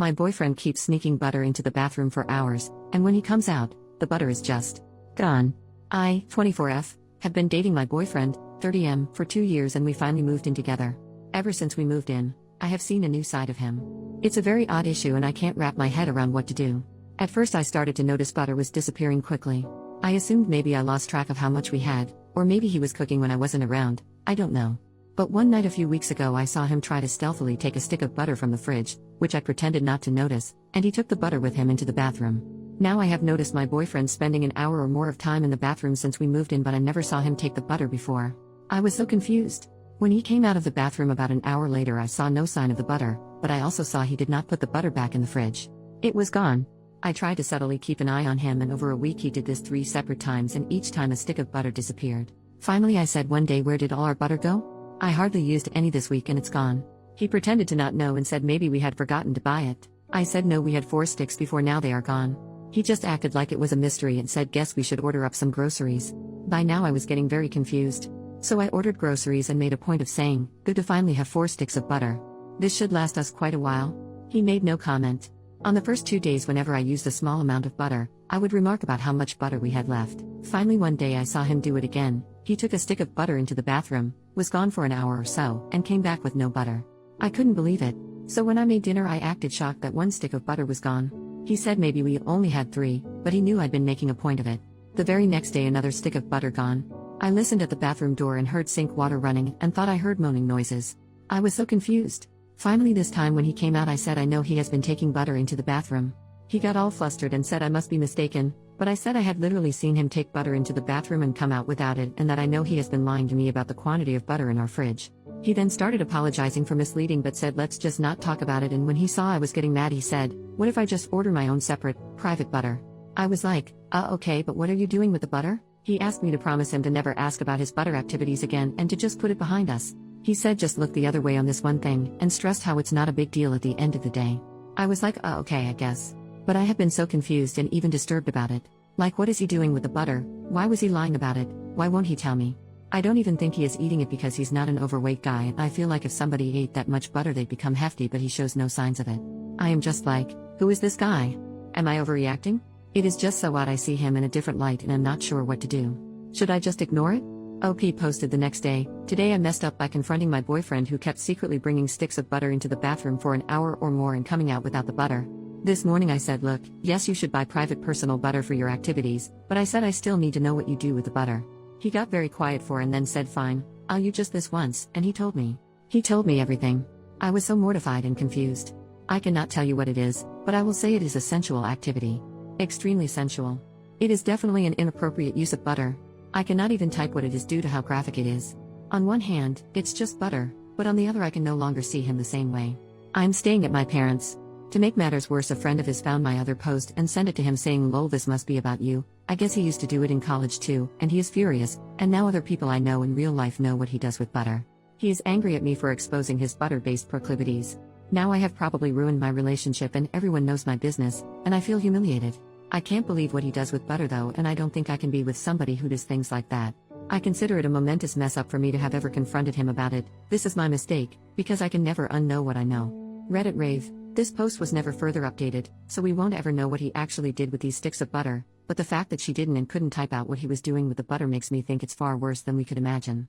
My boyfriend keeps sneaking butter into the bathroom for hours, and when he comes out, the butter is just gone. I, 24F, have been dating my boyfriend, 30M, for 2 years and we finally moved in together. Ever since we moved in, I have seen a new side of him. It's a very odd issue and I can't wrap my head around what to do. At first I started to notice butter was disappearing quickly. I assumed maybe I lost track of how much we had, or maybe he was cooking when I wasn't around, I don't know. But one night a few weeks ago I saw him try to stealthily take a stick of butter from the fridge, which I pretended not to notice, and he took the butter with him into the bathroom. Now I have noticed my boyfriend spending an hour or more of time in the bathroom since we moved in, but I never saw him take the butter before. I was so confused. When he came out of the bathroom about an hour later I saw no sign of the butter, but I also saw he did not put the butter back in the fridge. It was gone. I tried to subtly keep an eye on him and over a week he did this 3 separate times and each time a stick of butter disappeared. Finally I said one day, where did all our butter go? I hardly used any this week and it's gone. He pretended to not know and said maybe we had forgotten to buy it. I said no, we had 4 sticks before, now they are gone. He just acted like it was a mystery and said guess we should order up some groceries. By now I was getting very confused. So I ordered groceries and made a point of saying, good to finally have 4 sticks of butter. This should last us quite a while. He made no comment. On the first 2 days whenever I used a small amount of butter, I would remark about how much butter we had left. Finally one day I saw him do it again. He took a stick of butter into the bathroom, was gone for an hour or so, and came back with no butter. I couldn't believe it. So when I made dinner I acted shocked that 1 stick of butter was gone. He said maybe we only had 3, but he knew I'd been making a point of it. The very next day another stick of butter gone. I listened at the bathroom door and heard sink water running and thought I heard moaning noises. I was so confused. Finally this time when he came out I said I know he has been taking butter into the bathroom. He got all flustered and said I must be mistaken, but I said I had literally seen him take butter into the bathroom and come out without it and that I know he has been lying to me about the quantity of butter in our fridge. He then started apologizing for misleading but said let's just not talk about it, and when he saw I was getting mad he said, what if I just order my own separate, private butter? I was like, okay, but what are you doing with the butter? He asked me to promise him to never ask about his butter activities again and to just put it behind us. He said just look the other way on this one thing and stressed how it's not a big deal at the end of the day. I was like, okay, I guess. But I have been so confused and even disturbed about it. Like, what is he doing with the butter? Why was he lying about it? Why won't he tell me? I don't even think he is eating it because he's not an overweight guy, and I feel like if somebody ate that much butter they'd become hefty, but he shows no signs of it. I am just like, who is this guy? Am I overreacting? It is just so odd. I see him in a different light and I'm not sure what to do. Should I just ignore it? OP posted the next day, today I messed up by confronting my boyfriend who kept secretly bringing sticks of butter into the bathroom for an hour or more and coming out without the butter. This morning I said look, yes you should buy private personal butter for your activities, but I said I still need to know what you do with the butter. He got very quiet for and then said fine, I'll use just this once, and he told me. He told me everything. I was so mortified and confused. I cannot tell you what it is, but I will say it is a sensual activity. Extremely sensual. It is definitely an inappropriate use of butter. I cannot even type what it is due to how graphic it is. On one hand, it's just butter, but on the other I can no longer see him the same way. I'm staying at my parents'. To make matters worse, a friend of his found my other post and sent it to him saying lol this must be about you. I guess he used to do it in college too, and he is furious, and now other people I know in real life know what he does with butter. He is angry at me for exposing his butter-based proclivities. Now I have probably ruined my relationship and everyone knows my business, and I feel humiliated. I can't believe what he does with butter though, and I don't think I can be with somebody who does things like that. I consider it a momentous mess up for me to have ever confronted him about it. This is my mistake, because I can never unknow what I know. Reddit rave. This post was never further updated, so we won't ever know what he actually did with these sticks of butter, but the fact that she didn't and couldn't type out what he was doing with the butter makes me think it's far worse than we could imagine.